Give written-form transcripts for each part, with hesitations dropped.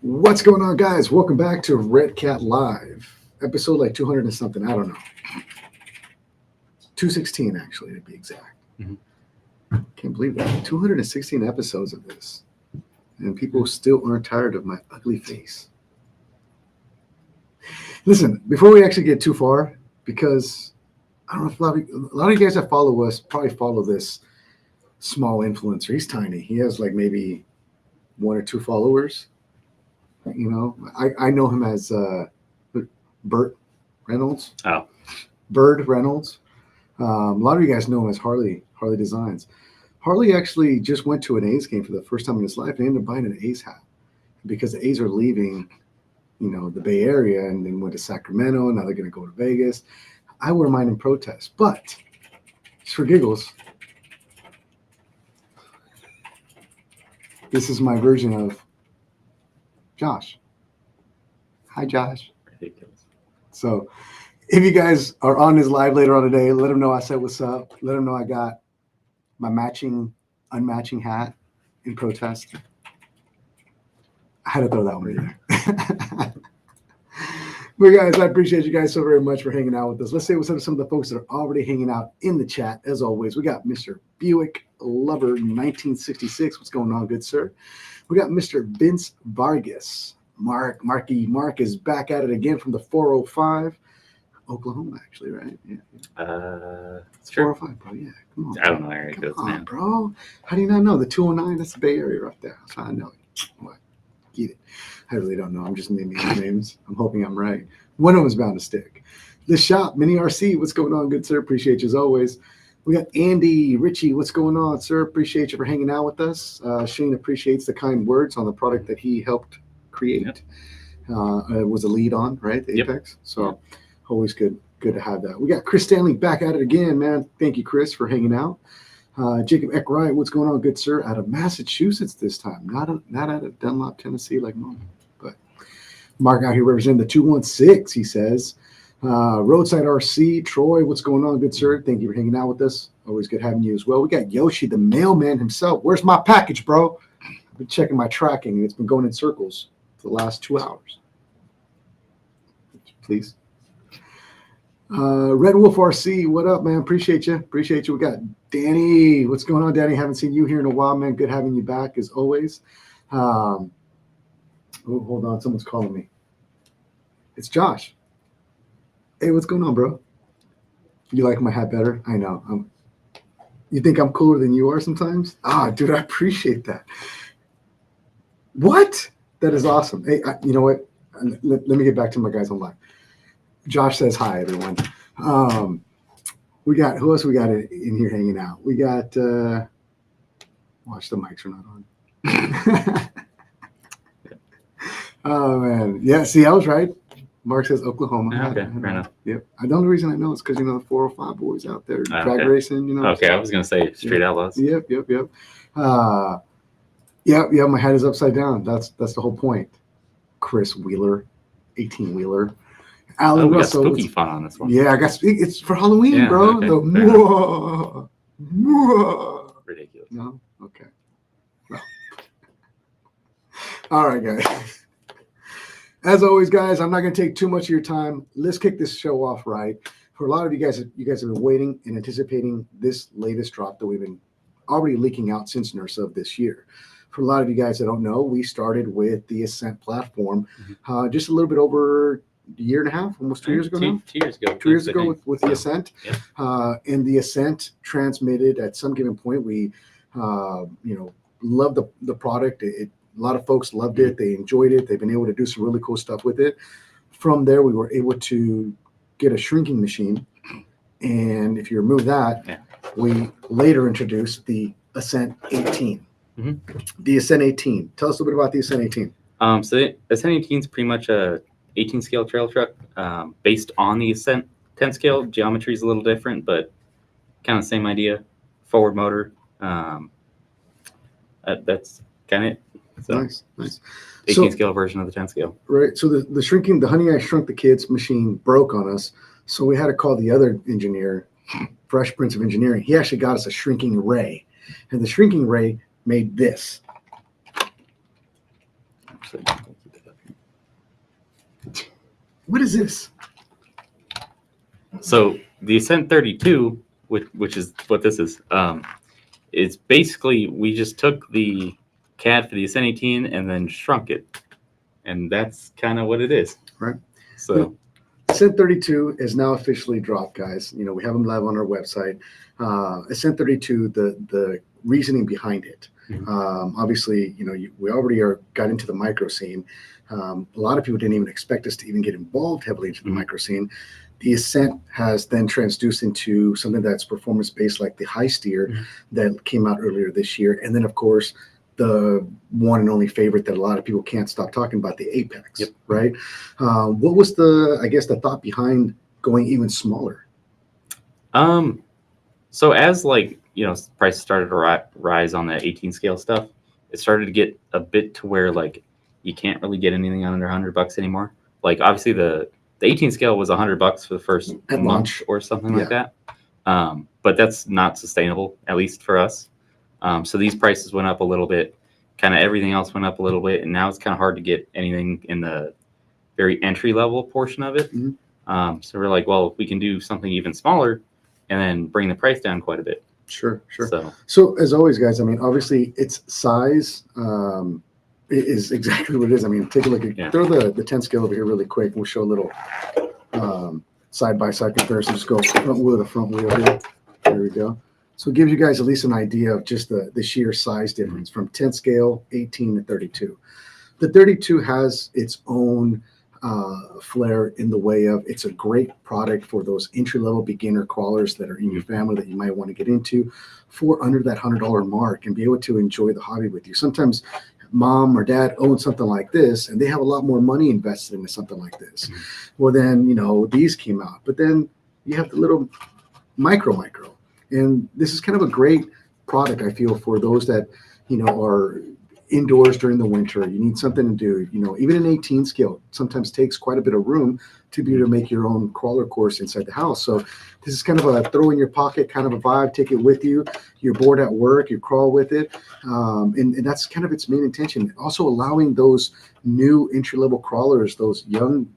What's going on, guys? Welcome back to Redcat Live, episode like 200 and something. I don't know. 216, actually, to be exact. Mhm. Can't believe that. 216 episodes of this. And people still aren't tired of my ugly face. Listen, before we actually get too far, because I don't know if a lot of you guys that follow us probably follow this small influencer. He's tiny. He has like maybe one or two followers. You know, I know him as Burt Reynolds. Oh. Bird Reynolds. A lot of you guys know him as Harley Designs. Harley actually just went to an A's game for the first time in his life and ended up buying an A's hat because the A's are leaving, you know, the Bay Area and then went to Sacramento. Now they're going to go to Vegas. I wear mine in protest, but just for giggles, this is my version of Josh. Hi, Josh. Ridiculous. So if you guys are on his live later on today, let him know I said what's up. Let him know I got my unmatching hat in protest. I had to throw that one in there. But guys, I appreciate you guys so very much for hanging out with us. Let's say what's up to some of the folks that are already hanging out in the chat. As always, we got Mr. Buick Lover 1966. What's going on, good sir? We got Mr. Vince Vargas. Mark is back at it again from the 405. Oklahoma, actually, right? Yeah. It's true. 405, bro. Yeah, come on. I don't know where it goes, Come on, man. bro. How do you not know? The 209, that's the Bay Area right there. That's how I know it. What? Get it. I really don't know. I'm just naming names. I'm hoping I'm right. One of them is bound to stick. The shop, Mini RC. What's going on, good sir? Appreciate you as always. We got Andy Ritchie. What's going on, sir? Appreciate you for hanging out with us. Shane appreciates the kind words on the product that he helped create. Yep. Was a lead on, right? The Yep. Apex. So always good to have that. We got Chris Stanley back at it again, man. Thank you, Chris, for hanging out. Jacob Eckwright, what's going on, good sir? Out of Massachusetts this time, not out of Dunlop, Tennessee, like normal. But Mark out here representing the 216. He says, Roadside RC, Troy, what's going on, good sir? Thank you for hanging out with us. Always good having you as well. We got Yoshi, the mailman himself. Where's my package, bro? I've been checking my tracking, and it's been going in circles for the last 2 hours. Please. Red Wolf RC, what up, man? Appreciate you. We got Danny. What's going on, Danny? Haven't seen you here in a while, man. Good having you back as always. Oh, hold on. Someone's calling me. It's Josh. Hey, what's going on, bro? You like my hat better? I know. You think I'm cooler than you are sometimes? Dude, I appreciate that. What? That is awesome. Hey, you know what? Let me get back to my guys online. Josh says hi, everyone. We got, who else we got in here hanging out? We got, watch, the mics are not on. Oh, man. Yeah, see, I was right. Mark says Oklahoma. Okay, fair enough. Yep. The only reason I know is because, you know, the 405 boys out there drag Okay. racing, you know. Okay, I was going to say Street Outlaws. Yep. Yeah, my hat is upside down. That's the whole point. Chris Wheeler, 18-wheeler. Alan we Russell. got spooky fun on this one. Yeah, it's for Halloween, Yeah, bro. okay, The mwah. Ridiculous. No? Okay. Well. All right, guys. As always, guys, I'm not going to take too much of your time. Let's kick this show off right. For a lot of you guys have been waiting and anticipating this latest drop that we've been already leaking out since NERSA of this year. For a lot of you guys that don't know, we started with the Ascent platform just a little bit over a year and a half, almost 2 years ago now? 2 years ago. 2 years ago with the Ascent. Yep. And the Ascent transmitted at some given point. We, loved the product. A lot of folks loved it. They enjoyed it. They've been able to do some really cool stuff with it. From there, we were able to get a shrinking machine. And if you remove that, we later introduced the Ascent-18. The Ascent-18. Tell us a little bit about the Ascent-18. So the Ascent-18 is pretty much a 18 scale trail truck based on the Ascent 10 scale. Geometry is a little different, but kind of same idea. Forward motor. That's kind of it. So, Nice. 18 scale version of the 10 scale. Right. So the shrinking, the Honey I Shrunk the Kids machine broke on us. So we had to call the other engineer, Fresh Prince of Engineering. He actually got us a shrinking ray. And the shrinking ray made this. What is this? So the Ascent-32, which is what this is basically we just took the CAD for the Ascent-18 and then shrunk it, and that's kind of what it is. Right. So Ascent-32 is now officially dropped, guys. You know, we have them live on our website. Ascent-32, the reasoning behind it. Obviously, you know, we already got into the micro scene. A lot of people didn't even expect us to even get involved heavily into the micro scene. The Ascent has then transduced into something that's performance-based, like the High Steer that came out earlier this year. And then, of course, the one and only favorite that a lot of people can't stop talking about, the Apex, right? What was the thought behind going even smaller? So as prices started to rise on the 18 scale stuff, it started to get a bit to where like you can't really get anything under $100 anymore. Like obviously the 18 scale was $100 for the first month or something like that. But that's not sustainable, at least for us. So these prices went up a little bit, kind of everything else went up a little bit, and now it's kind of hard to get anything in the very entry level portion of it. So we're like, well, if we can do something even smaller and then bring the price down quite a bit. Sure. So as always, guys, I mean, obviously its size is exactly what it is. I mean, take a look at, throw the 10 scale over here really quick. We'll show a little side-by-side comparison. Just go front wheel to front wheel here. There we go. So it gives you guys at least an idea of just the sheer size difference from 10 scale, 18 to 32. The 32 has its own flair in the way of it's a great product for those entry-level beginner crawlers that are in your family that you might want to get into for under that $100 mark and be able to enjoy the hobby with you. Sometimes mom or dad own something like this and they have a lot more money invested into something like this. Well, then, you know, these came out, but then you have the little micro. And this is kind of a great product, I feel, for those that, you know, are indoors during the winter. You need something to do. You know, even an 18 scale sometimes takes quite a bit of room to be able to make your own crawler course inside the house. So this is kind of a throw in your pocket kind of a vibe. Take it with you. You're bored at work, you crawl with it. And that's kind of its main intention. Also allowing those new entry-level crawlers, those young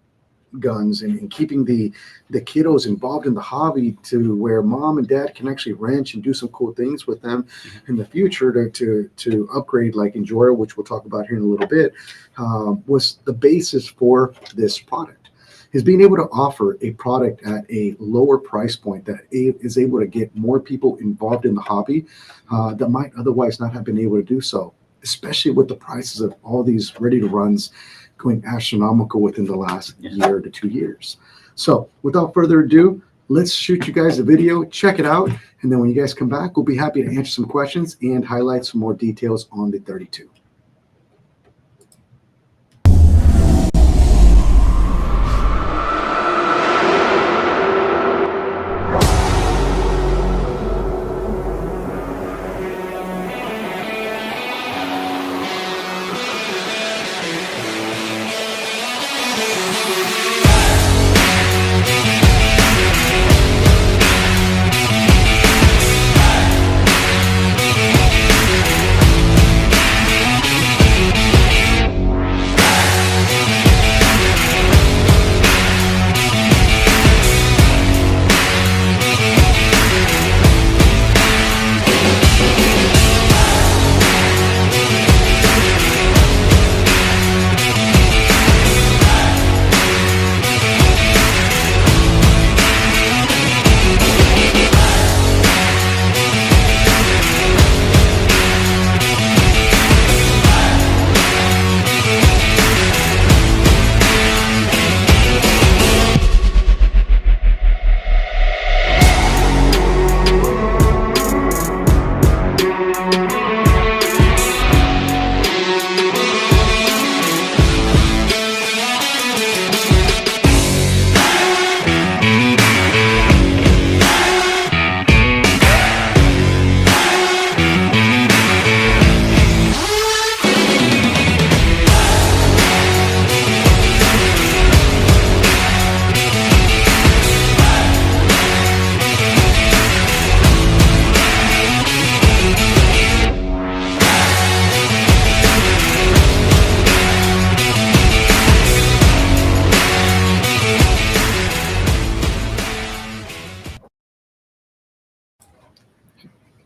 guns, and keeping the kiddos involved in the hobby to where mom and dad can actually wrench and do some cool things with them in the future to upgrade, like Injora, which we'll talk about here in a little bit, was the basis for this product, is being able to offer a product at a lower price point that is able to get more people involved in the hobby that might otherwise not have been able to do so, especially with the prices of all these ready-to-runs going astronomical within the last year to 2 years. So without further ado, let's shoot you guys a video, check it out, and then when you guys come back, we'll be happy to answer some questions and highlight some more details on the 32.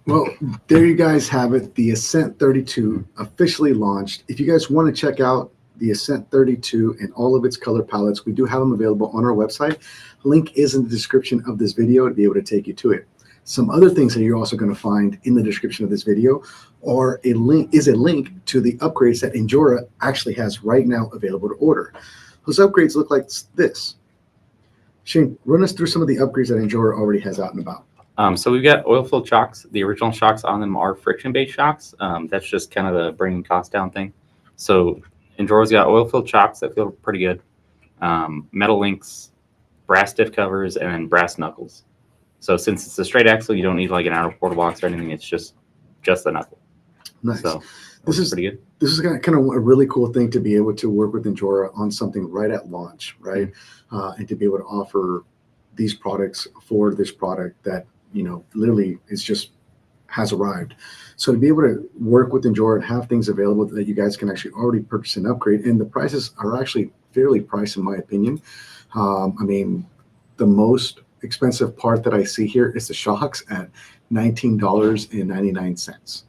Well, there you guys have it. The Ascent-32 officially launched. If you guys want to check out the Ascent-32 and all of its color palettes, we do have them available on our website. Link is in the description of this video to be able to take you to it. Some other things that you're also going to find in the description of this video are a link to the upgrades that Injora actually has right now available to order. Those upgrades look like this. Shane, run us through some of the upgrades that Injora already has out and about. So we've got oil-filled shocks. The original shocks on them are friction-based shocks. That's just kind of the bringing cost down thing. So Injora's got oil-filled shocks that feel pretty good. Metal links, brass diff covers, and then brass knuckles. So since it's a straight axle, you don't need like an outer portal box or anything. It's just the knuckle. Nice. So this is pretty good. This is kind of a really cool thing to be able to work with Injora on something right at launch, right? And to be able to offer these products for this product that, you know, literally is just has arrived. So to be able to work with Injora and have things available that you guys can actually already purchase and upgrade, and the prices are actually fairly priced in my opinion. I mean, the most expensive part that I see here is the shocks at $19.99.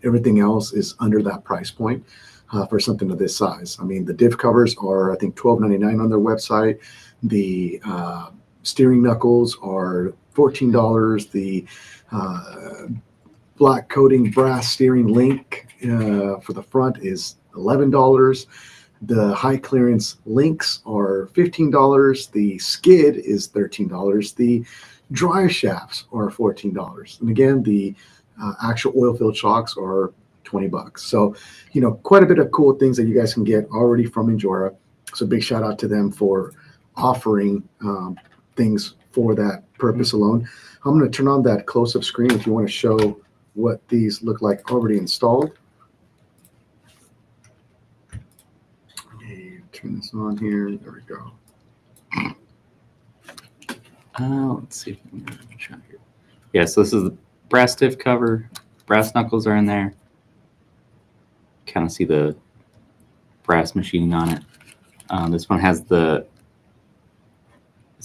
Everything else is under that price point for something of this size. I mean, the diff covers are, I think, $12.99 on their website. The steering knuckles are $14. The black coating brass steering link for the front is $11. The high clearance links are $15. The skid is $13. The drive shafts are $14. And again, the actual oil-filled shocks are $20. So, you know, quite a bit of cool things that you guys can get already from Injora. So big shout out to them for offering things for that purpose alone. I'm going to turn on that close-up screen if you want to show what these look like already installed. Okay, turn this on here. There we go. Let's see if we can show here. Yeah, so this is the brass diff cover. Brass knuckles are in there. Kind of see the brass machining on it. This one has the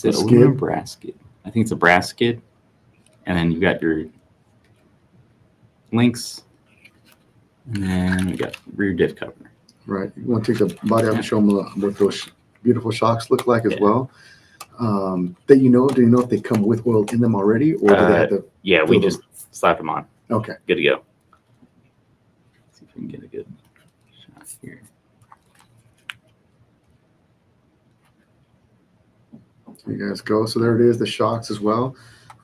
aluminum brass skid? I think it's a brass skid. And then you've got your links. And then we got rear diff cover. Right. You want to take the body out and show them what those beautiful shocks look like as well. That you know, do you know if they come with oil in them already, or do they have to? Yeah, we just slapped them on. Okay. Good to go. Let's see if we can get a good shot here. There you guys go. So there it is, the shocks as well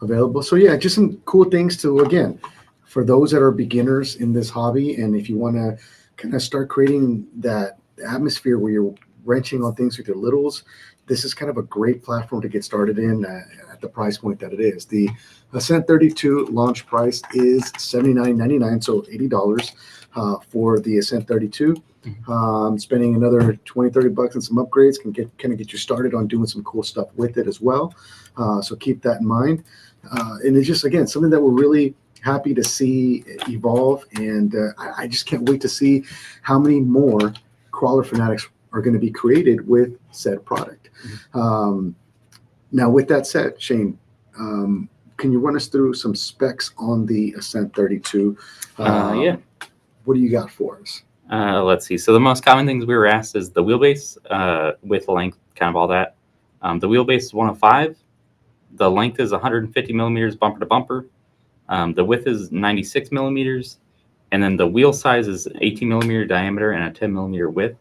available. So yeah, just some cool things to, again, for those that are beginners in this hobby, and if you want to kind of start creating that atmosphere where you're wrenching on things with your littles, this is kind of a great platform to get started in at the price point that it is. The Ascent-32 launch price is $79.99, so $80 for the Ascent-32. Spending another $20-30 on some upgrades can kind of get you started on doing some cool stuff with it as well. So keep that in mind. And it's just, again, something that we're really happy to see evolve, and I just can't wait to see how many more crawler fanatics are going to be created with said product. Now, with that said, Shane, can you run us through some specs on the Ascent-32? Yeah. What do you got for us? Let's see. So the most common things we were asked is the wheelbase, width, length, kind of all that. The wheelbase is 105. The length is 150 millimeters bumper to bumper. The width is 96 millimeters. And then the wheel size is 18 millimeter diameter and a 10 millimeter width.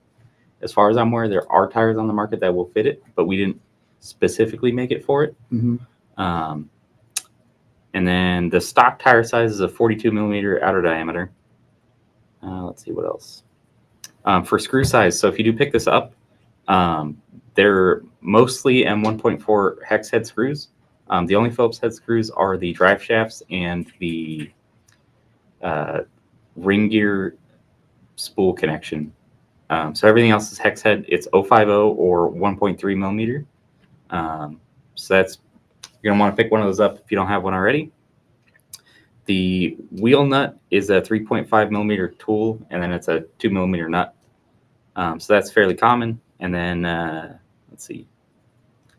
As far as I'm aware, there are tires on the market that will fit it, but we didn't specifically make it for it. And then the stock tire size is a 42 millimeter outer diameter. Let's see what else. For screw size, so if you do pick this up, they're mostly M1.4 hex head screws. The only Phillips head screws are the drive shafts and the ring gear spool connection. So everything else is hex head. It's 050 or 1.3 millimeter. So that's, you're gonna want to pick one of those up if you don't have one already. The wheel nut is a 3.5 millimeter tool, and then it's a 2 millimeter nut. So that's fairly common. And then let's see,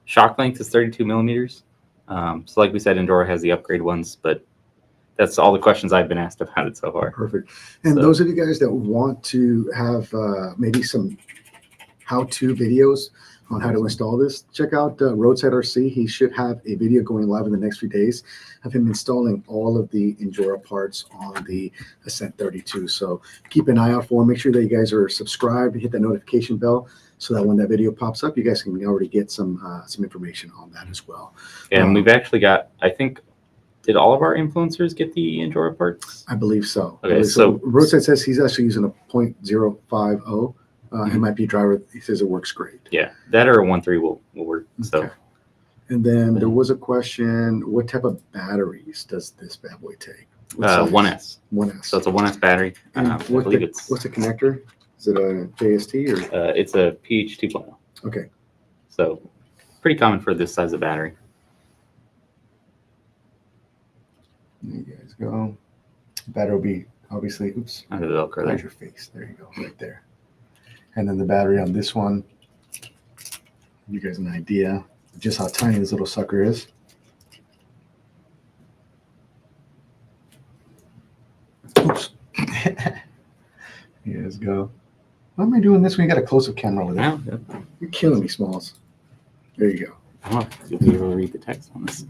shock length is 32 millimeters. So like we said, Injora has the upgrade ones, but that's all the questions I've been asked about it so far. Perfect. And So- those of you guys that want to have maybe some how-to videos on how to install this, check out Roadside RC. He should have a video going live in the next few days of him installing all of the Injora parts on the Ascent-32. So keep an eye out for him. Make sure that you guys are subscribed, hit that notification bell, so that when that video pops up, you guys can already get some information on that as well. And we've actually got, I think, did all of our influencers get the Injora parts? I believe so. Okay, so Roadside says he's actually using a .050 MIP driver. He says it works great. Yeah, that or a 1.3 will work. So. Okay. And then there was a question: what type of batteries does this bad boy take? 1S. 1S. So it's a 1S battery. And I believe it's what's the connector? Is it a JST or? it's a PH 2.0. Okay. So pretty common for this size of battery. There you guys go. Battery will be obviously. Oops. Under the Velcro There's there. your face. There you go. Right there. And then the battery on this one. You guys an idea just how tiny this little sucker is. Oops. You guys go. Why am I doing this when you got a close-up camera with it? Now, You're killing me, Smalls. There you go. I don't know if you'll be able to read the text on this.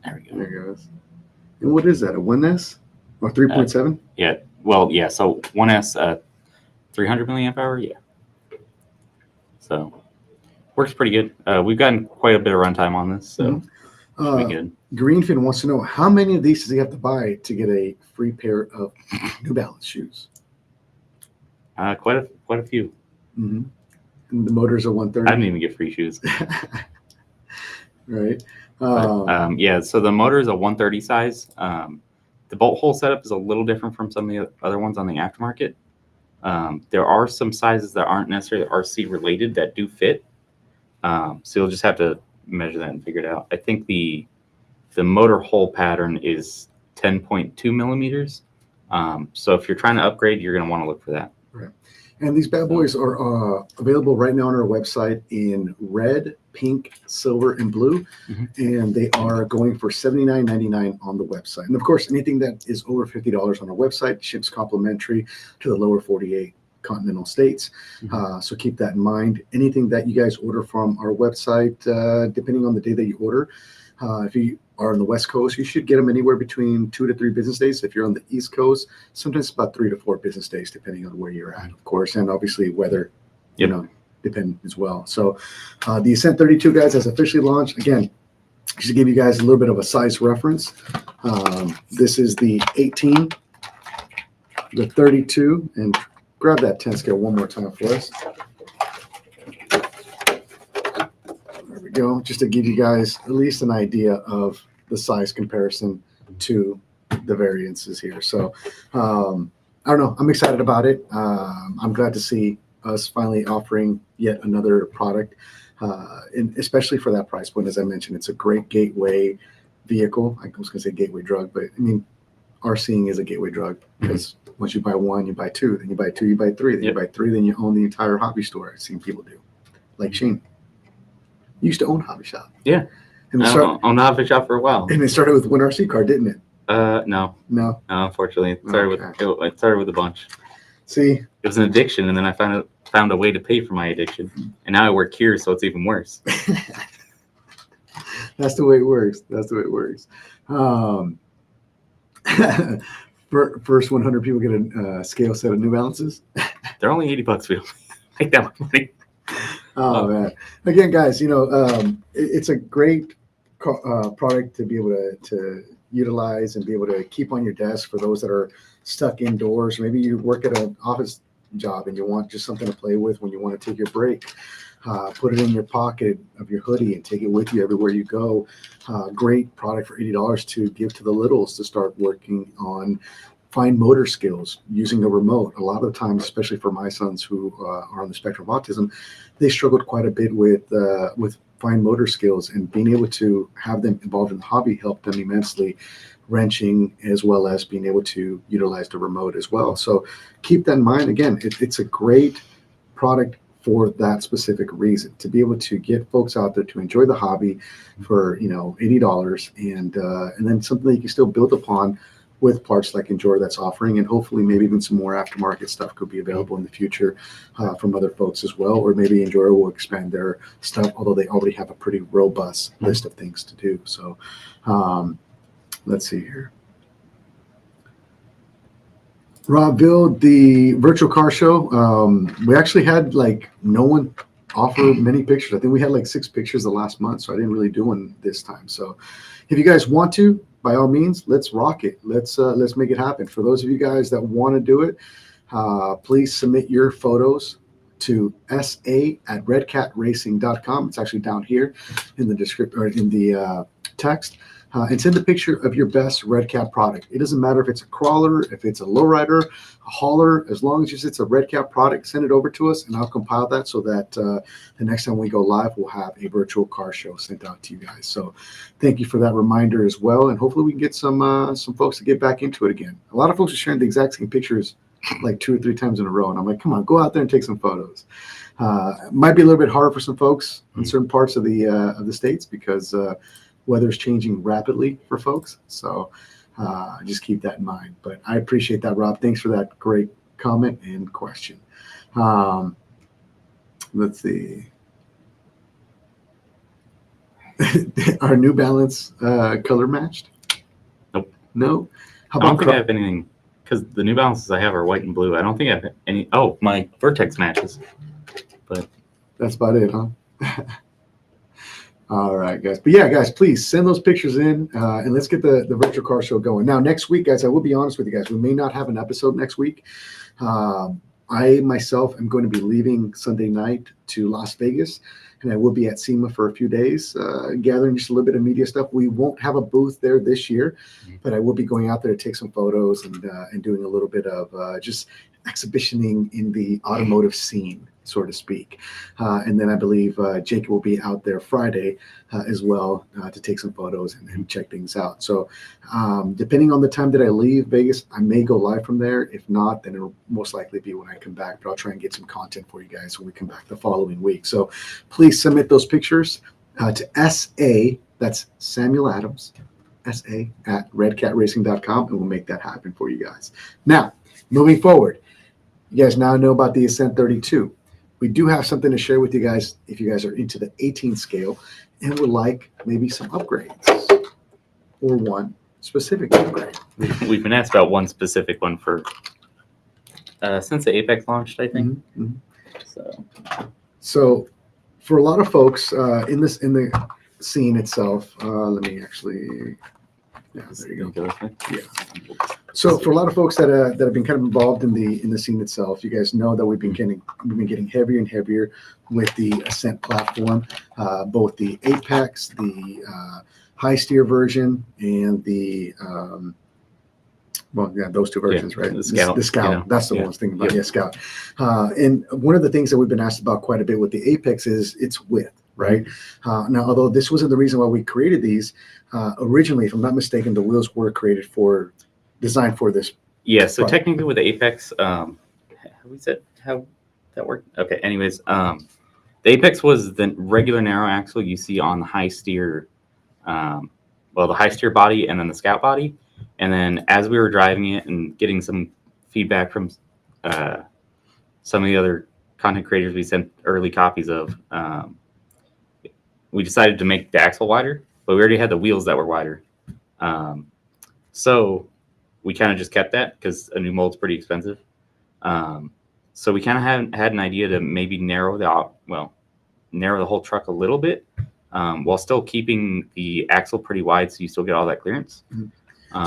There we go. There it goes. And what is that? A 1S or 3.7? Yeah. Well, yeah. So 1S, 300 milliamp hour. Yeah. So works pretty good. We've gotten quite a bit of runtime on this, so should be good. Greenfin wants to know how many of these does he have to buy to get a free pair of New Balance shoes? Quite a few. Mm-hmm. And the motors are I 130. didn't even get free shoes. Right. But, yeah. So the motor is a 130 size. The bolt hole setup is a little different from some of the other ones on the aftermarket. There are some sizes that aren't necessarily RC related that do fit. So you'll just have to measure that and figure it out. I think the motor hole pattern is 10.2 millimeters. So if you're trying to upgrade, you're going to want to look for that. Right. And these bad boys are available right now on our website in red, pink, silver, and blue. And they are going for $79.99 on the website. And of course, anything that is over $50 on our website ships complimentary to the lower 48 continental states. So keep that in mind. Anything that you guys order from our website, depending on the day that you order, if you are on the West Coast, you should get them anywhere between 2 to 3 business days. If you're on the East Coast, sometimes about 3 to 4 business days, depending on where you're at, of course, and obviously weather, you know, depend as well. So the Ascent-32, guys, has officially launched. Again, just to give you guys a little bit of a size reference, this is the 18, the 32, and grab that 10 scale one more time for us. There we go, just to give you guys at least an idea of the size comparison to the variances here. So I don't know, I'm excited about it. I'm glad to see us finally offering yet another product, and especially for that price point. As I mentioned, it's a great gateway vehicle. I was going to say gateway drug, but I mean, RCing is a gateway drug, because once you buy one, you buy two, then you buy two, you buy three, then you buy three, then you own the entire hobby store. I've seen people do, like Shane. You used to own Hobby Shop. Yeah. And I owned a hobby shop for a while. And it started with one RC car, didn't it? No, unfortunately, it started with a bunch. See, it was an addiction, and then I found a way to pay for my addiction, and now I work here, so it's even worse. That's the way it works. That's the way it works. First 100 people get a scale set of New Balances. They're only $80. We don't make that much money. Oh man! Again, guys, you know, it's a great product to be able to utilize and be able to keep on your desk for those that are stuck indoors. Maybe you work at an office job and you want just something to play with when you want to take your break. Put it in your pocket of your hoodie and take it with you everywhere you go. Great product for $80 to give to the littles to start working on fine motor skills using a remote. A lot of the times, especially for my sons who are on the spectrum of autism, they struggled quite a bit with fine motor skills, and being able to have them involved in the hobby helped them immensely, wrenching as well as being able to utilize the remote as well. So keep that in mind. Again, it's a great product for that specific reason, to be able to get folks out there to enjoy the hobby for, you know, $80, and then something that you can still build upon with parts like Injora that's offering, and hopefully maybe even some more aftermarket stuff could be available in the future from other folks as well, or maybe Injora will expand their stuff, although they already have a pretty robust list of things to do. So let's see here. Robville, the virtual car show, we actually had like no one offer many pictures. I think we had like 6 pictures the last month, so I didn't really do one this time. So if you guys want to, by all means, let's rock it. Let's make it happen. For those of you guys that want to do it, please submit your photos to sa@redcatracing.com. It's actually down here in the description, or in the text. And send a picture of your best Redcat product. It doesn't matter if it's a crawler, if it's a lowrider, a hauler, as long as it's a Redcat product, send it over to us and I'll compile that so that the next time we go live, we'll have a virtual car show sent out to you guys. So thank you for that reminder as well. And hopefully we can get some folks to get back into it again. A lot of folks are sharing the exact same pictures like 2 or 3 times in a row. And I'm like, come on, go out there and take some photos. It might be a little bit harder for some folks in certain parts of the states because weather's changing rapidly for folks. So just keep that in mind. But I appreciate that, Rob. Thanks for that great comment and question. Let's see. Are New Balance color matched? Nope. No? How I don't about think I have anything, because the New Balances I have are white and blue. I don't think I have any. Oh, my Vertex matches. But that's about it, huh? All right, guys. But yeah, guys, please send those pictures in and let's get the virtual car show going. Now, next week, guys, I will be honest with you guys. We may not have an episode next week. I myself am going to be leaving Sunday night to Las Vegas, and I will be at SEMA for a few days, gathering just a little bit of media stuff. We won't have a booth there this year, but I will be going out there to take some photos and doing a little bit of just exhibitioning in the automotive scene, so to speak. And then I believe Jake will be out there Friday as well to take some photos and check things out. So depending on the time that I leave Vegas, I may go live from there. If not, then it'll most likely be when I come back, but I'll try and get some content for you guys when we come back the following week. So please submit those pictures to SA, that's Samuel Adams, SA@redcatracing.com, and we'll make that happen for you guys. Now, moving forward, you guys now know about the Ascent-32. We do have something to share with you guys if you guys are into the 18 scale and would like maybe some upgrades or one specific upgrade. we've been asked about one specific one for since the Apex launched, I think. So for a lot of folks in the scene itself, let me actually. Yeah, there you go. Yeah. So for a lot of folks that have been kind of involved in the scene itself, you guys know that we've been getting heavier and heavier with the Ascent platform, both the Apex, the high steer version, and the those 2 versions, right? The Scout. The Scout. Yeah. That's the one I was thinking about. Yeah, Scout. And one of the things that we've been asked about quite a bit with the Apex is its width. Right. Now, although this wasn't the reason why we created these, originally, if I'm not mistaken, the wheels were designed for this. Yeah. So technically, with the Apex, have we said how that worked? Okay. Anyways, the Apex was the regular narrow axle you see on the high steer, the high steer body, and then the Scout body. And then as we were driving it and getting some feedback from some of the other content creators we sent early copies of. We decided to make the axle wider, but we already had the wheels that were wider. So we kind of just kept that because a new mold's pretty expensive. So we kind of had an idea to maybe narrow the whole truck a little bit while still keeping the axle pretty wide so you still get all that clearance.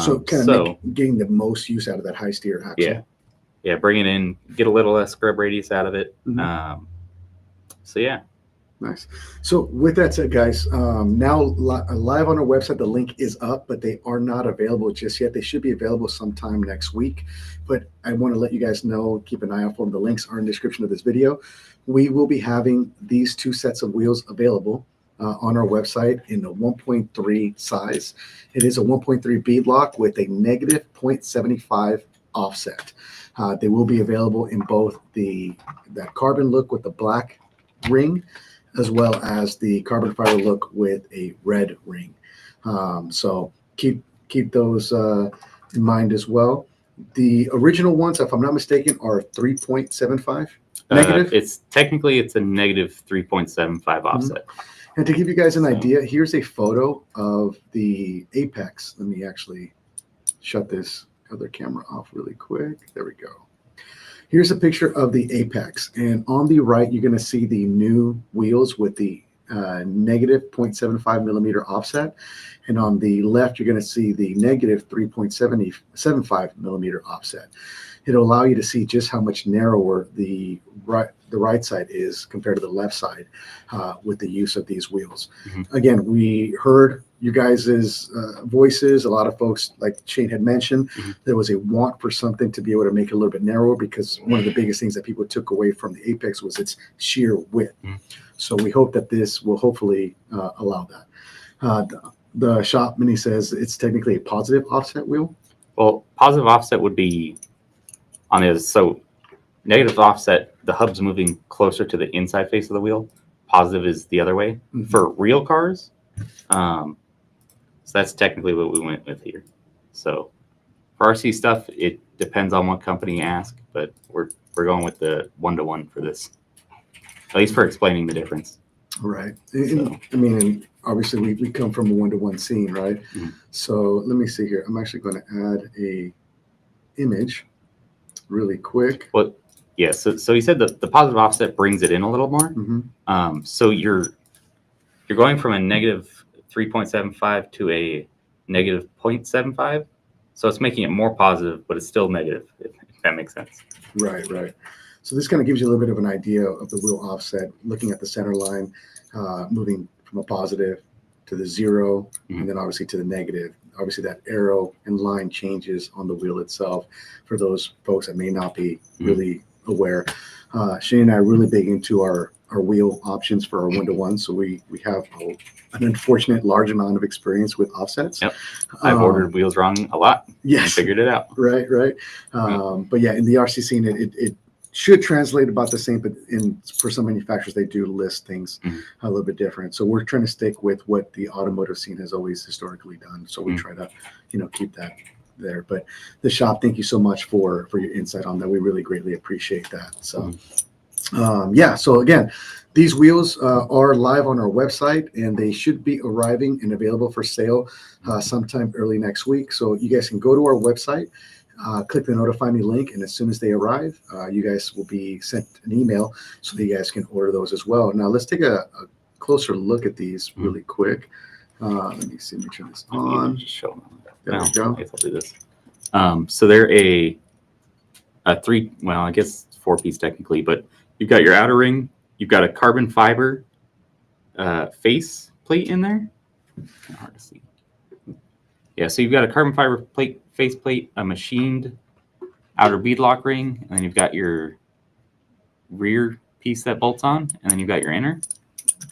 So kind of getting the most use out of that high steer axle. Yeah, bring it in, get a little less scrub radius out of it. So yeah. Nice. So with that said, guys, now live on our website, the link is up, but they are not available just yet. They should be available sometime next week. But I want to let you guys know, keep an eye out for them. The links are in the description of this video. We will be having these 2 sets of wheels available on our website in the 1.3 size. It is a 1.3 bead lock with a negative 0.75 offset. They will be available in both that carbon look with the black ring, as well as the carbon fiber look with a red ring. So keep those in mind as well. The original ones, if I'm not mistaken, are 3.75 negative. It's a negative 3.75 offset. And to give you guys an idea, here's a photo of the apex. Let me actually shut this other camera off really quick. There we go. Here's a picture of the apex, and on the right you're going to see the new wheels with the negative 0.75 millimeter offset, and on the left you're going to see the negative 3.75 millimeter offset. It'll allow you to see just how much narrower the right side is compared to the left side with the use of these wheels. Again, we heard you guys' voices. A lot of folks, like Shane had mentioned, there was a want for something to be able to make it a little bit narrower, because one of the biggest things that people took away from the Apex was its sheer width. So we hope that this will hopefully allow that. The shop mini says it's technically a positive offset wheel. Well, positive offset would be on the other. So negative offset, the hub's moving closer to the inside face of the wheel. Positive is the other way. For real cars, so that's technically what we went with here. So for RC stuff, it depends on what company you ask, but we're going with the 1-to-1 for this, at least for explaining the difference. Right. I mean, and obviously we come from a 1-to-1 scene, right? So let me see here. I'm actually going to add a image really quick. Well, yeah. So he said that the positive offset brings it in a little more. So you're going from a negative 3.75 to a negative 0.75. So it's making it more positive, but it's still negative, if that makes sense. Right. So this kind of gives you a little bit of an idea of the wheel offset, looking at the center line, moving from a positive to the 0, and then obviously to the negative. Obviously that arrow and line changes on the wheel itself for those folks that may not be really aware. Shane and I are really big into our wheel options for our 1-to-1, so we have an unfortunate large amount of experience with offsets. Yep, I've ordered wheels wrong a lot. Yes, and figured it out. Right. But yeah, in the RC scene, it should translate about the same, but for some manufacturers, they do list things a little bit different. So we're trying to stick with what the automotive scene has always historically done. So we try to, keep that there. But the shop, thank you so much for your insight on that. We really greatly appreciate that. So yeah. So again, these wheels are live on our website, and they should be arriving and available for sale sometime early next week. So you guys can go to our website. Click the notify me link, and as soon as they arrive, you guys will be sent an email so that you guys can order those as well. Now let's take a closer look at these really quick. Let me see, make sure this on. Just show them. There we go. I guess I'll do this. So they're a 3, well, I guess 4-piece technically, but you've got your outer ring, you've got a carbon fiber face plate in there. Kind of hard to see. Yeah, so you've got a carbon fiber face plate, a machined outer beadlock ring, and then you've got your rear piece that bolts on, and then you've got your inner.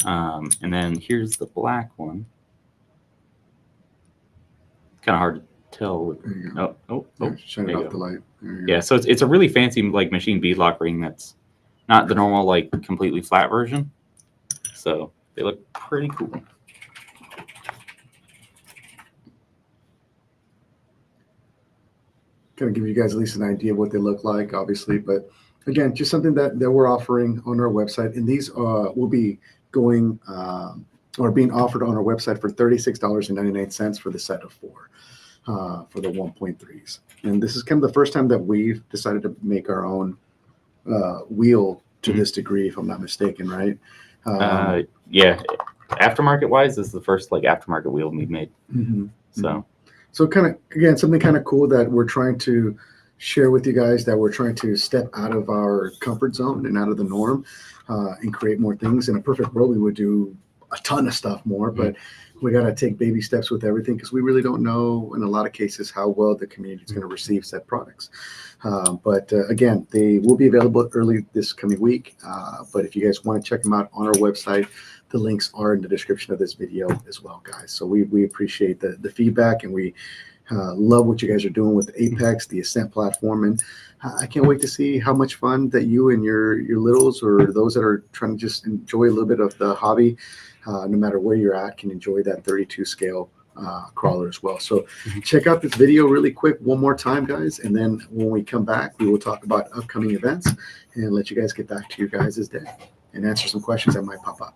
And then here's the black one. Kind of hard to tell. Shine it off the light. Yeah, so it's a really fancy machined beadlock ring that's not the normal completely flat version. So they look pretty cool. Kind of give you guys at least an idea of what they look like, obviously. But again, just something that we're offering on our website. And these will be going or being offered on our website for $36.99 for the set of 4 for the 1.3s. And this is kind of the first time that we've decided to make our own wheel to this degree, if I'm not mistaken, right? Yeah. Aftermarket wise, this is the first aftermarket wheel we've made. So kind of, again, something kind of cool that we're trying to share with you guys, that we're trying to step out of our comfort zone and out of the norm and create more things. In a perfect world, we would do a ton of stuff more, but we got to take baby steps with everything, because we really don't know in a lot of cases how well the community is going to receive said products. But again, they will be available early this coming week. But if you guys want to check them out on our website, the links are in the description of this video as well, guys. So we appreciate the feedback, and we Love what you guys are doing with Apex, the Ascent platform, and I can't wait to see how much fun that you and your littles, or those that are trying to just enjoy a little bit of the hobby, no matter where you're at, can enjoy that 32 scale crawler as well. So check out this video really quick one more time, guys, and then when we come back, we will talk about upcoming events and let you guys get back to your guys' day and answer some questions that might pop up.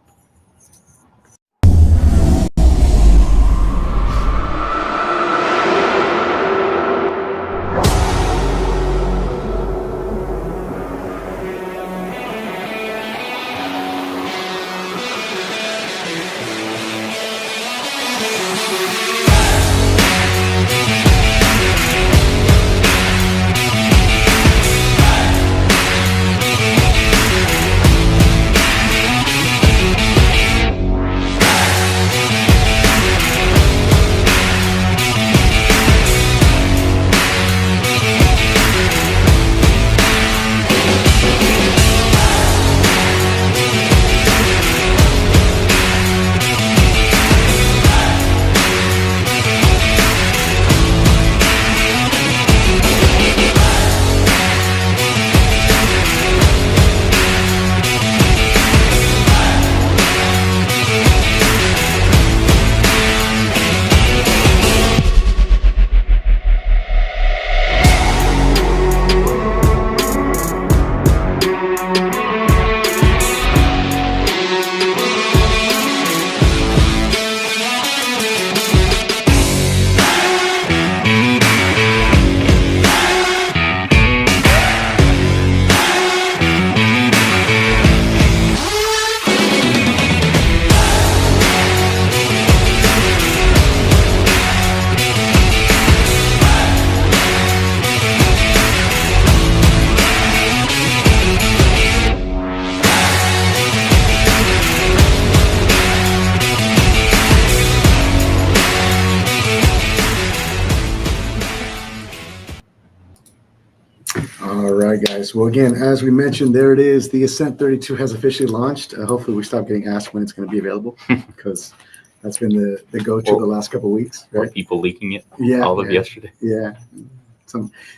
All right, guys. Well, again, as we mentioned, there it is. The Ascent-32 has officially launched. Hopefully, we stop getting asked when it's going to be available, because that's been the go-to the last couple of weeks. Or Right? people leaking it Yeah. all of yesterday. Yeah.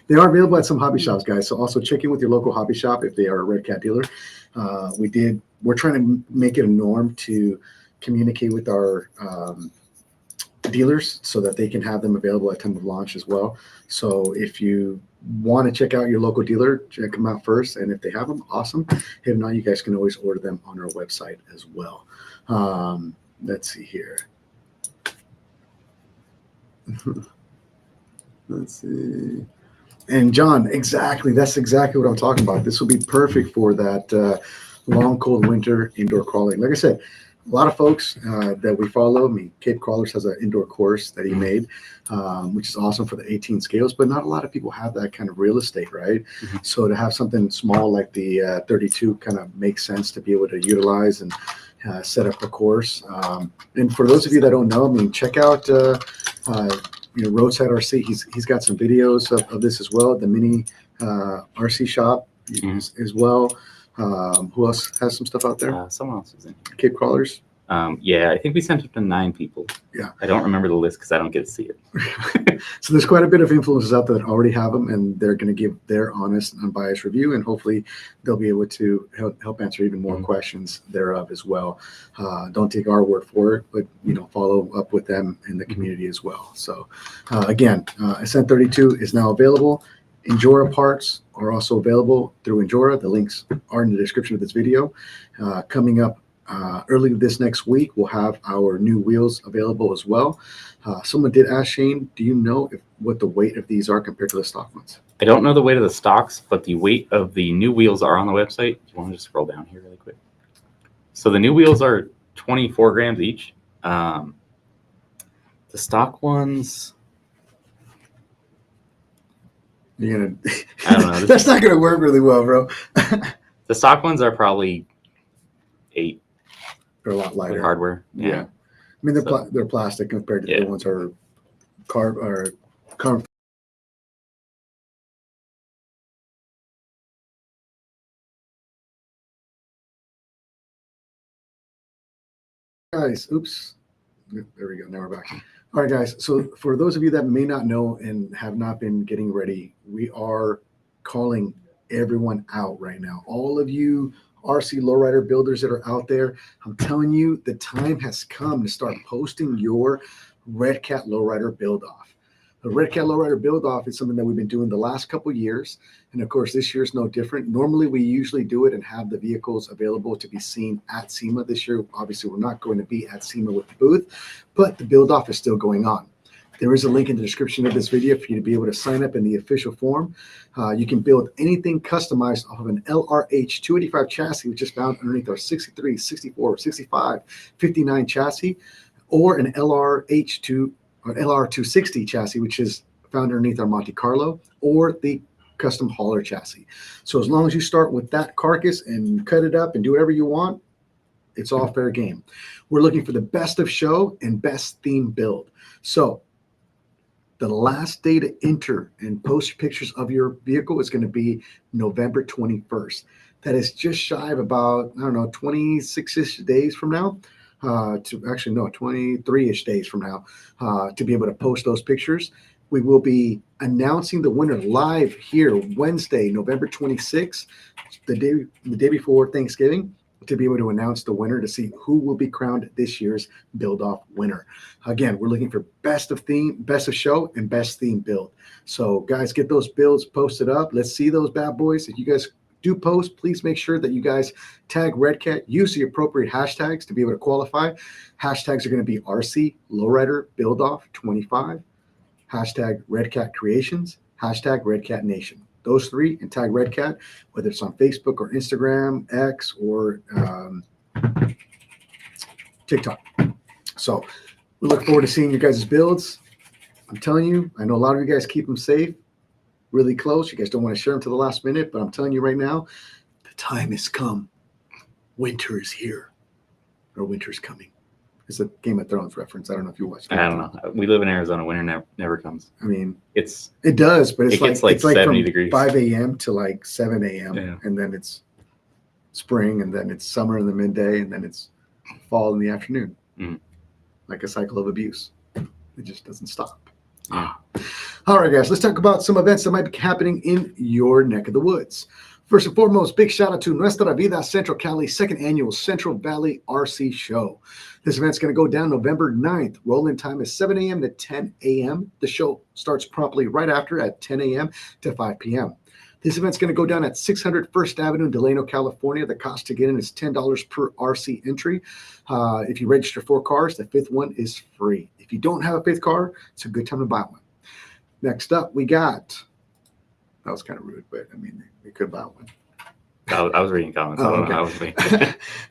They are available at some hobby shops, guys. So also check in with your local hobby shop if they are a Redcat dealer. We're trying to make it a norm to communicate with our dealers so that they can have them available at time of launch as well. So if you want to check out your local dealer, check them out first, and if they have them, awesome. If not, you guys can always order them on our website as well. Let's see here. Let's see. And John, exactly. That's exactly what I'm talking about. This will be perfect for that long, cold winter indoor crawling. Like I said, a lot of folks that we follow, I mean, Cape Crawlers has an indoor course that he made, which is awesome for the 18 scales, but not a lot of people have that kind of real estate, right? Mm-hmm. So to have something small like the 32 kind of makes sense to be able to utilize and set up a course. And for those of you that don't know, I mean, check out Roadside RC. He's got some videos of this as well. The mini RC shop as well. Who else has some stuff out there? Someone else is in. Cape Crawlers. Yeah, I think we sent it to 9 people. Yeah. I don't remember the list because I don't get to see it. So there's quite a bit of influencers out there that already have them, and they're going to give their honest, unbiased review, and hopefully they'll be able to help answer even more questions thereof as well. Don't take our word for it, but follow up with them in the community as well. So again, Ascent-32 is now available. Injora parts are also available through Injora. The links are in the description of this video. Coming up early this next week, we'll have our new wheels available as well. Someone did ask Shane, do you know what the weight of these are compared to the stock ones? I don't know the weight of the stocks, but the weight of the new wheels are on the website. You want to just scroll down here really quick? So the new wheels are 24 grams each. The stock ones, You're gonna I don't know. That's not gonna work really well, bro. The stock ones are probably 8. They're a lot lighter. With hardware. Yeah. I mean, they're plastic compared to the ones are carbon. Guys, oops. There we go. Now we're back. All right, guys. So for those of you that may not know and have not been getting ready, we are calling everyone out right now. All of you RC lowrider builders that are out there, I'm telling you, the time has come to start posting your Redcat lowrider build off. The Redcat lowrider build off is something that we've been doing the last couple of years. And of course, this year is no different. Normally, we usually do it and have the vehicles available to be seen at SEMA. This year, obviously, we're not going to be at SEMA with the booth, but the build off is still going on. There is a link in the description of this video for you to be able to sign up in the official form. You can build anything customized off of an LRH 285 chassis, which is found underneath our 63, 64, 65, 59 chassis, or an LR 260 chassis, which is found underneath our Monte Carlo, or the custom hauler chassis. So as long as you start with that carcass and cut it up and do whatever you want, it's all fair game. We're looking for the best of show and best theme build. So the last day to enter and post pictures of your vehicle is going to be November 21st. That is just shy of about, I don't know, 26-ish days from now. 23-ish days from now, to be able to post those pictures. We will be announcing the winner live here Wednesday, November 26th, the day before Thanksgiving, to be able to announce the winner to see who will be crowned this year's build off winner. Again, we're looking for best of theme, best of show, and best theme build. So guys, get those builds posted up. Let's see those bad boys. If you guys do post, please make sure that you guys tag Redcat, use the appropriate hashtags to be able to qualify. Hashtags are going to be RC Lowrider Build Off 25, hashtag Redcat Creations, hashtag Redcat Nation. Those three, and tag Redcat, whether it's on Facebook or Instagram, X, or TikTok. So we look forward to seeing your guys' builds. I'm telling you, I know a lot of you guys keep them safe, really close. You guys don't want to share them to the last minute, but I'm telling you right now, the time has come. Winter is here, or winter's coming. It's a Game of Thrones reference. I don't know if you watched it. I don't know. We live in Arizona. Winter never comes. I mean, it does, but it's like 70 from degrees. 5 a.m. to like 7 a.m. Yeah. And then it's spring, and then it's summer in the midday, and then it's fall in the afternoon. Like a cycle of abuse. It just doesn't stop. Yeah. All right, guys, let's talk about some events that might be happening in your neck of the woods. First and foremost, big shout out to Nuestra Vida Central Cali, second annual Central Valley RC Show. This event's going to go down November 9th. Roll-in time is 7 a.m. to 10 a.m. The show starts promptly right after at 10 a.m. to 5 p.m. This event's going to go down at 600 First Avenue in Delano, California. The cost to get in is $10 per RC entry. If you register 4 cars, the 5th one is free. If you don't have a 5th car, it's a good time to buy one. Next up, we got, that was kind of rude, but I mean, we could buy one. I was reading comments. I don't know how it was me.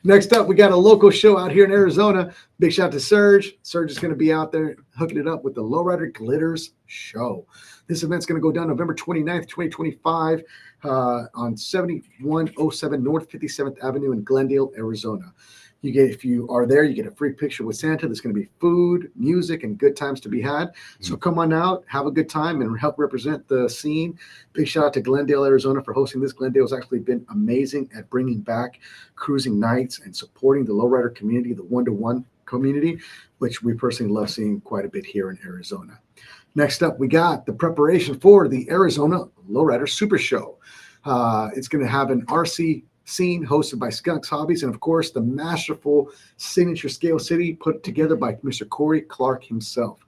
Next up, we got a local show out here in Arizona. Big shout out to Serge. Serge is going to be out there hooking it up with the Lowrider Glitters Show. This event's going to go down November 29th, 2025 on 7107 North 57th Avenue in Glendale, Arizona. If you are there, you get a free picture with Santa. There's going to be food, music, and good times to be had. So come on out, have a good time, and help represent the scene. Big shout out to Glendale, Arizona for hosting this. Glendale has actually been amazing at bringing back cruising nights and supporting the lowrider community, the one-to-one community, which we personally love seeing quite a bit here in Arizona. Next up, we got the preparation for the Arizona Lowrider Super Show. It's going to have an RC scene hosted by Skunks Hobbies, and of course the masterful signature scale city put together by Mr. Corey Clark himself.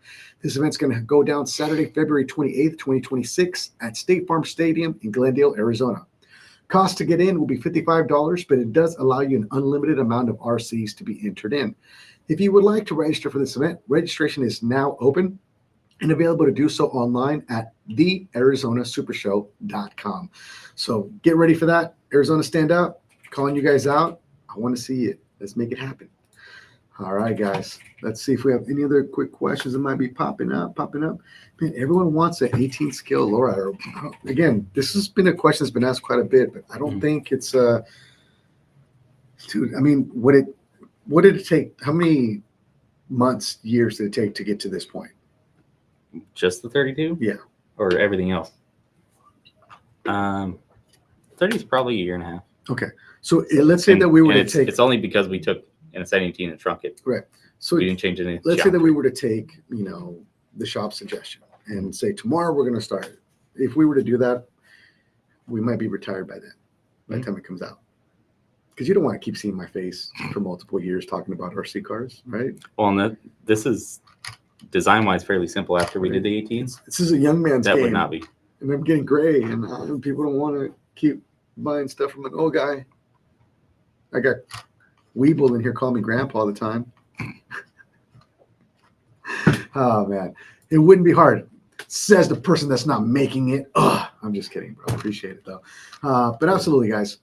This event's going to go down Saturday, February 28th, 2026 at State Farm Stadium in Glendale, Arizona. Cost to get in will be $55, but it does allow you an unlimited amount of RCs to be entered in. If you would like to register for this event, registration is now open and available to do so online at thearizonasupershow.com. So get ready for that. Arizona Stand Out, calling you guys out. I want to see it. Let's make it happen. All right, guys. Let's see if we have any other quick questions that might be popping up. Man, everyone wants an 18 scale lowrider. Again, this has been a question that's been asked quite a bit, but I don't think it's dude, I mean, what did it take? How many months, years did it take to get to this point? Just the 32? Yeah. Or everything else? 30 is probably a year and a half. Okay. So let's say that we were to take. It's only because we took an Ascent-18 and shrunk it. Right. So we didn't change any. let's say that we were to take, the shop suggestion and say tomorrow we're going to start it. If we were to do that, we might be retired by then, by the time it comes out. Because you don't want to keep seeing my face for multiple years talking about RC cars, right? Well, and this is design-wise fairly simple. After we did the 18s, This is a young man's that game. would not be. And I'm getting gray, and people don't want to keep buying stuff from an old guy. I got Weeble in here calling me grandpa all the time. Oh, man. It wouldn't be hard. Says the person that's not making it. Ugh, I'm just kidding, bro. Appreciate it, though. But absolutely, guys.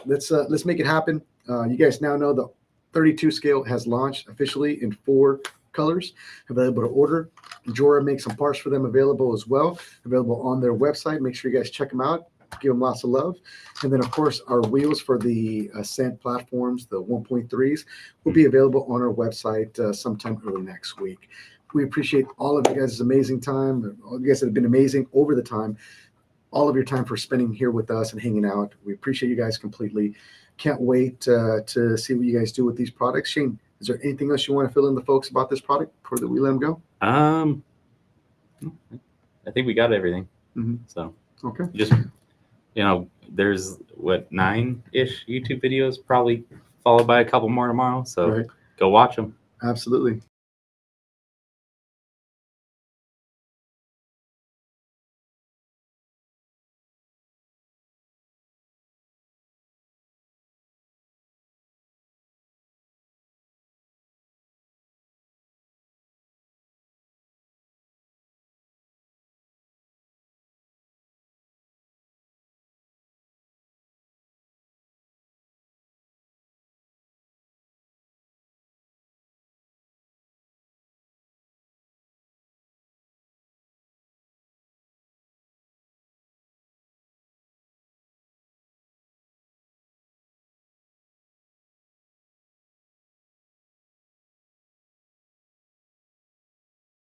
Let's make it happen. You guys now know the 32 scale has launched officially in 4 colors, available to order. Injora makes some parts for them available as well, available on their website. Make sure you guys check them out. Give them lots of love. And then, of course, our wheels for the Ascent platforms, the 1.3s, will be available on our website sometime early next week. We appreciate all of you guys' amazing time. All you guys that have been amazing over the time. All of your time for spending here with us and hanging out. We appreciate you guys completely. Can't wait to see what you guys do with these products. Shane, is there anything else you want to fill in the folks about this product before we let them go? I think we got everything. So Okay. just there's 9-ish YouTube videos, probably followed by a couple more tomorrow. So Right. go watch them. Absolutely.